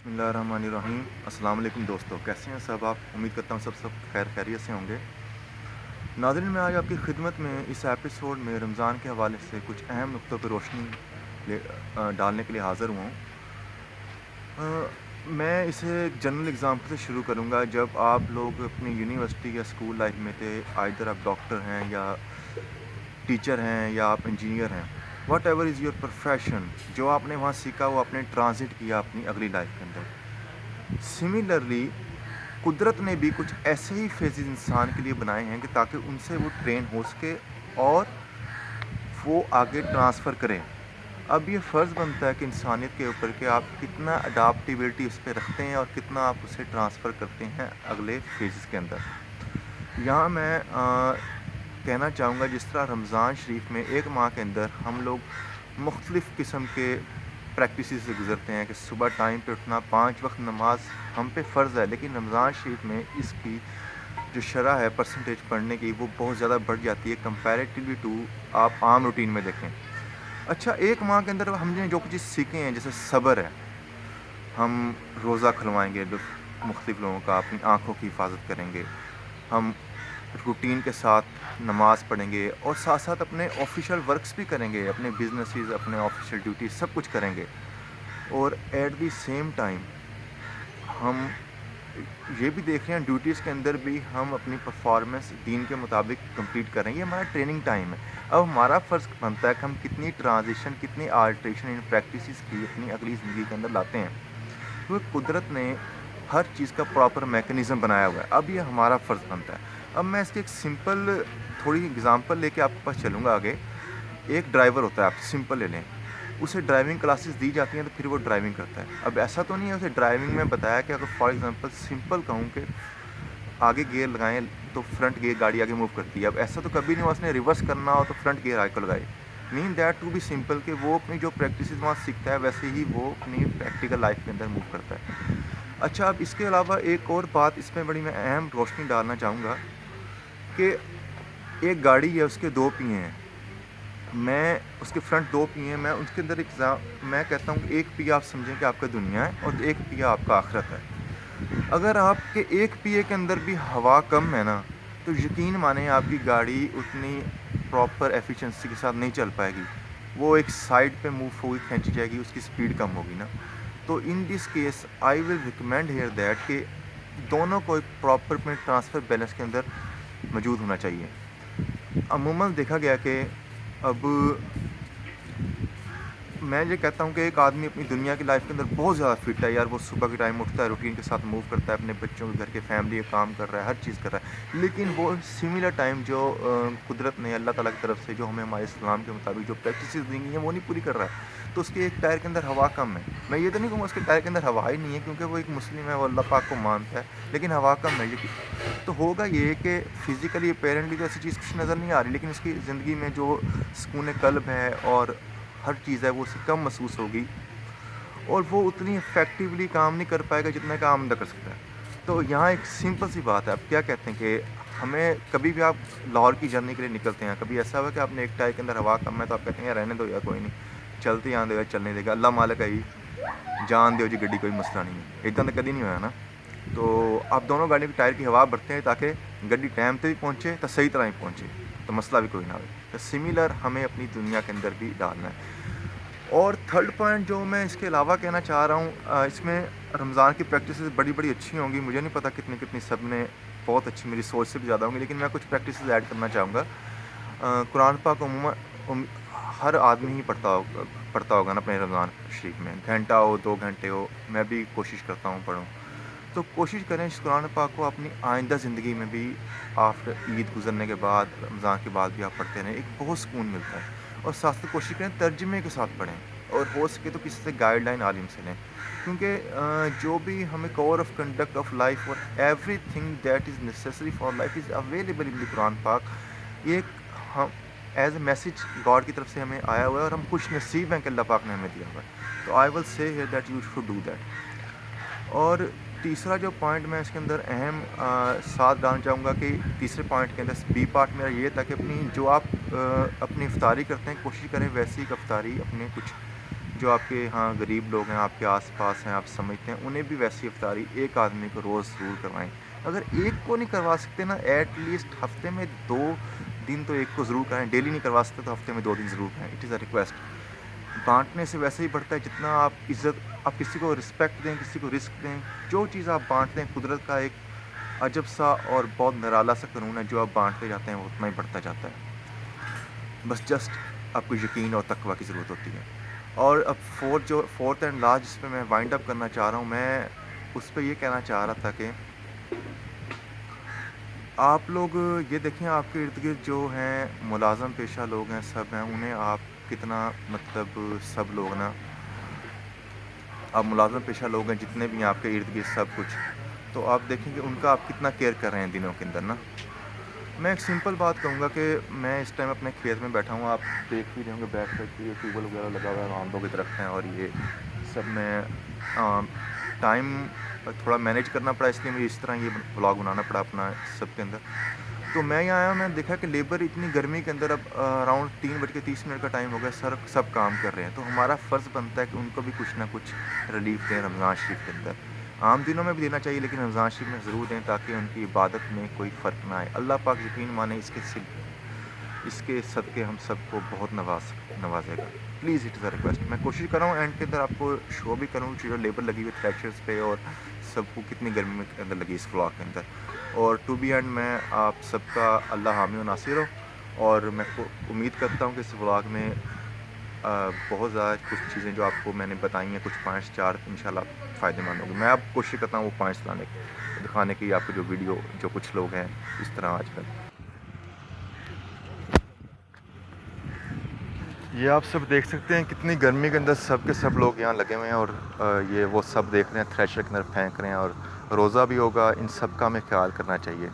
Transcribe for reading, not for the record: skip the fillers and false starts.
बिस्मिल्लाहिर्रहमानिर्रहीम। अस्सलाम वालेकुम दोस्तों, कैसे हैं सब आप? उम्मीद करता हूँ सब खैर खैरियत से होंगे। नाज़रीन, मैं आज आपकी खिदमत में इस एपिसोड में रमज़ान के हवाले से कुछ अहम नुक्तों पर रोशनी डालने के लिए हाज़िर हुआ हूँ। मैं इसे एक जनरल एग्ज़ाम्पल से शुरू करूँगा। जब आप लोग अपनी यूनिवर्सिटी या स्कूल लाइफ में थे, आइदर आप डॉक्टर हैं या टीचर हैं या आप इंजीनियर हैं, what ever is your profession, जो आपने वहाँ सीखा वो आपने ट्रांजिट किया अपनी अगली लाइफ के अंदर। सिमिलरली कुदरत ने भी कुछ ऐसे ही फेजेस इंसान के लिए बनाए हैं कि ताकि उनसे वो ट्रेन हो सके और वो आगे ट्रांसफ़र करें। अब ये फ़र्ज़ बनता है कि इंसानियत के ऊपर कि आप कितना अडाप्टिबिलिटी उस पर रखते हैं और कितना आप उसे ट्रांसफ़र करते हैं अगले फेजेस के अंदर। यहाँ मैं कहना चाहूँगा, जिस तरह रमज़ान शरीफ में एक माह के अंदर हम लोग मुख्तलिफ़ किस्म के प्रैक्टिसेस से गुज़रते हैं कि सुबह टाइम पे उठना, 5 वक्त नमाज हम पे फ़र्ज़ है, लेकिन रमज़ान शरीफ में इसकी जो शरह है परसेंटेज पढ़ने की वो बहुत ज़्यादा बढ़ जाती है कंपैरेटिवली टू आप आम रूटीन में देखें। अच्छा, एक माह के अंदर हमने जो कुछ चीज़ सीखे हैं, जैसे सब्र है, हम रोज़ा खुलवाएँगे मुख्तलिफ़ लोगों का, अपनी आँखों की हिफाजत करेंगे, हम रूटीन के साथ नमाज़ पढ़ेंगे और साथ साथ अपने ऑफिशियल वर्क्स भी करेंगे, अपने बिजनेसेस, अपने ऑफिशियल ड्यूटीज सब कुछ करेंगे। और एट द सेम टाइम हम ये भी देख रहे हैं ड्यूटीज़ के अंदर भी हम अपनी परफॉर्मेंस दीन के मुताबिक कंप्लीट करेंगे। हमारा ट्रेनिंग टाइम है। अब हमारा फ़र्ज़ बनता है कि हम कितनी ट्रांजिशन, कितनी आल्ट्रेशन इन प्रैक्टिसेस की अपनी अगली ज़िंदगी के अंदर लाते हैं, क्योंकि कुदरत ने हर चीज़ का प्रॉपर मैकेनिज़्म बनाया हुआ है। अब ये हमारा फ़र्ज़ बनता है। अब मैं इसकी एक सिंपल थोड़ी एग्ज़ाम्पल लेके आपके पास चलूँगा आगे। एक ड्राइवर होता है, आप सिंपल ले लें, उसे ड्राइविंग क्लासेस दी जाती हैं तो फिर वो ड्राइविंग करता है। अब ऐसा तो नहीं है उसे ड्राइविंग में बताया कि अगर फॉर एग्ज़ाम्पल सिंपल कहूँ कि आगे गियर लगाएँ तो फ्रंट गियर गाड़ी आगे मूव करती है। अब ऐसा तो कभी नहीं हुआ उसने रिवर्स करना हो तो फ्रंट गियर आगे को लगाए। Mean that to be simple कि वो अपनी जो प्रैक्टिसेस वहाँ सीखता है वैसे ही वो अपनी प्रैक्टिकल लाइफ के अंदर मूव करता है। अच्छा, अब इसके अलावा एक और बात इसमें बड़ी मैं अहम रोशनी डालना चाहूँगा कि एक गाड़ी है, उसके 2 पहिए हैं। मैं उसके फ्रंट 2 पहिए हैं, मैं उसके अंदर मैं कहता हूँ कि एक पहिया आप समझें कि आपका दुनिया है और एक पहिया आपका आखिरत है। अगर आपके एक पहिए के अंदर भी हवा कम है ना, तो यकीन माने आपकी गाड़ी उतनी प्रॉपर एफिशिएंसी के साथ नहीं चल पाएगी। वो एक साइड पे मूव होगी, खींची जाएगी, उसकी स्पीड कम होगी ना। तो in this case I will recommend here that कि दोनों को एक प्रॉपर में ट्रांसफ़र बैलेंस के अंदर मौजूद होना चाहिए। अमूमन देखा गया कि अब मैं ये कहता हूँ कि एक आदमी अपनी दुनिया की लाइफ के अंदर बहुत ज़्यादा फिट है यार, वो सुबह के टाइम उठता है, रूटीन के साथ मूव करता है, अपने बच्चों के घर के फैमिली का काम कर रहा है, हर चीज़ कर रहा है, लेकिन वो सिमिलर टाइम जो कुदरत ने अल्लाह ताला की तरफ से जो हमें हमारे इस्लाम के मुताबिक जो प्रैक्टिसेस दी गई हैं वो नहीं पूरी कर रहा है, तो उसके एक टायर के अंदर हवा कम है। मैं ये तो नहीं कहूँगा उसके टायर के अंदर हवा ही नहीं है, क्योंकि वो एक मुस्लिम है, वो अल्लाह पाक को मानता है, लेकिन हवा कम है। तो होगा ये कि फ़िज़िकली अपेरेंटली तो ऐसी चीज़ कुछ नज़र नहीं आ रही, लेकिन उसकी ज़िंदगी में जो सुकून क़ल्ब है और हर चीज़ है वो उससे कम महसूस होगी और वो उतनी इफ़ेक्टिवली काम नहीं कर पाएगा जितना काम अंदर कर सकता है। तो यहाँ एक सिंपल सी बात है, आप क्या कहते हैं कि हमें कभी भी आप लाहौर की जर्नी के लिए निकलते हैं, कभी ऐसा हुआ कि आपने एक टायर के अंदर हवा कम है तो आप कहते हैं यार रहने दो यार, कोई नहीं, चलते आन दो, चलने देगा अल्लाह मालिक है ही, जान दो जी गड्डी, कोई मसला नहीं है। इतना तो कभी नहीं हुआ ना। तो आप दोनों गाड़ी के टायर की हवा भरते हैं ताकि गड्डी टाइम पे भी पहुँचे तो सही तरह ही पहुँचे, तो मसला भी कोई ना हो। तो सिमिलर हमें अपनी दुनिया के अंदर भी डालना है। और थर्ड पॉइंट जो मैं इसके अलावा कहना चाह रहा हूँ, इसमें रमज़ान की प्रैक्टिसेस बड़ी बड़ी अच्छी होंगी, मुझे नहीं पता कितनी कितनी सब ने बहुत अच्छी, मेरी सोच से भी ज़्यादा होंगी, लेकिन मैं कुछ प्रैक्टिसेस ऐड करना चाहूँगा। कुरान पाक उम्म हर आदमी ही पढ़ता होगा ना अपने रमज़ान शरीफ में, घंटा हो 2 घंटे हो, मैं भी कोशिश करता हूँ पढूँ। तो कोशिश करें इस कुरान पाक को अपनी आइंदा ज़िंदगी में भी आफ्टर ईद गुज़रने के बाद, रमज़ान के बाद भी आप पढ़ते रहें, एक बहुत सुकून मिलता है। और साथ साथ कोशिश करें तर्जुमे के साथ पढ़ें और हो सके तो किसी से गाइडलाइन आलिम से लें, क्योंकि जो भी हमें code of conduct of life और everything that is necessary for life is available in the Quran Pak. ये एक हम एज ए मैसेज गॉड की तरफ से हमें आया हुआ है और हम खुश नसीब हैं कि अल्लाह पाक ने हमें दिया हुआ है। तो I will say here that you should do that. और तीसरा जो पॉइंट मैं इसके अंदर अहम साथ डालना चाहूँगा कि तीसरे पॉइंट के अंदर बी पार्ट मेरा ये था कि अपनी जो आप अपनी इफ्तारी करते हैं कोशिश करें वैसी एक इफ्तारी अपने कुछ جو آپ کے ہاں غریب لوگ ہیں آپ کے آس پاس ہیں آپ سمجھتے ہیں انہیں بھی ویسی افطاری ایک آدمی کو روز ضرور کروائیں. اگر ایک کو نہیں کروا سکتے نا ایٹ لیسٹ ہفتے میں 2 دن تو ایک کو ضرور کرائیں. ڈیلی نہیں کروا سکتے تو ہفتے میں 2 دن ضرور کرائیں. It is a request. بانٹنے سے ویسے ہی بڑھتا ہے جتنا آپ آپ کسی کو رسپیکٹ دیں کسی کو رزق دیں. جو چیز آپ بانٹتے ہیں قدرت کا ایک عجب سا اور بہت نرالا سا قانون ہے. جو آپ بانٹتے جاتے ہیں وہ اتنا ہی بڑھتا جاتا ہے. بس جسٹ آپ کو یقین اور تقویٰ کی ضرورت ہوتی ہے. اور اب فورتھ اینڈ لاسٹ جس پہ میں وائنڈ اپ کرنا چاہ رہا ہوں, میں اس پہ یہ کہنا چاہ رہا تھا کہ آپ لوگ یہ دیکھیں آپ کے ارد گرد جو ہیں ملازم پیشہ لوگ ہیں سب ہیں انہیں آپ کتنا مطلب سب لوگ نا آپ ملازم پیشہ لوگ ہیں جتنے بھی ہیں آپ کے ارد گرد سب کچھ, تو آپ دیکھیں کہ ان کا آپ کتنا کیئر کر رہے ہیں دنوں کے اندر نا. میں ایک سمپل بات کہوں گا کہ میں اس ٹائم اپنے کھیت میں بیٹھا ہوں. آپ دیکھ بھی رہے ہوں گے بیک سائڈ پہ یہ ٹیوب ویل وغیرہ لگا ہوا ہے, آموں کے درخت ہیں اور یہ سب میں ٹائم تھوڑا مینیج کرنا پڑا اس لیے مجھے اس طرح یہ بلاگ بنانا پڑا اپنا سب کے اندر. تو میں یہاں آیا ہوں, میں نے دیکھا کہ لیبر اتنی گرمی کے اندر اب اراؤنڈ 3:30 کا ٹائم ہو گیا, سب کام کر رہے ہیں. تو ہمارا فرض بنتا ہے کہ ان کو بھی کچھ نہ کچھ ریلیف دیں رمضان شریف کے اندر. عام دنوں میں بھی دینا چاہیے لیکن رمضان شریف میں ضرور دیں تاکہ ان کی عبادت میں کوئی فرق نہ آئے. اللہ پاک یقین مانے اس کے صدقے ہم سب کو بہت نوازے گا. Please it is a request. میں کوشش کر رہا ہوں اینڈ کے اندر آپ کو شو بھی کروں جو لیبر لگی ہوئی تھریشرز پہ اور سب کو کتنی گرمی میں اندر لگی اس ولاگ کے اندر. اور ٹو بی اینڈ میں آپ سب کا اللہ حامی و ناصر ہو, اور میں امید کرتا ہوں کہ اس ولاگ میں بہت زیادہ کچھ چیزیں جو آپ کو میں نے بتائی ہیں کچھ 5-4 انشاءاللہ فائدہ مند ہوگی. میں اب کوشش کرتا ہوں وہ 5 دکھانے کی آپ کو جو ویڈیو جو کچھ لوگ ہیں اس طرح آج کل. یہ آپ سب دیکھ سکتے ہیں کتنی گرمی کے اندر سب کے سب لوگ یہاں لگے ہوئے ہیں, اور یہ وہ سب دیکھ رہے ہیں تھریشر کے اندر پھینک رہے ہیں, اور روزہ بھی ہوگا. ان سب کا ہمیں خیال کرنا چاہیے.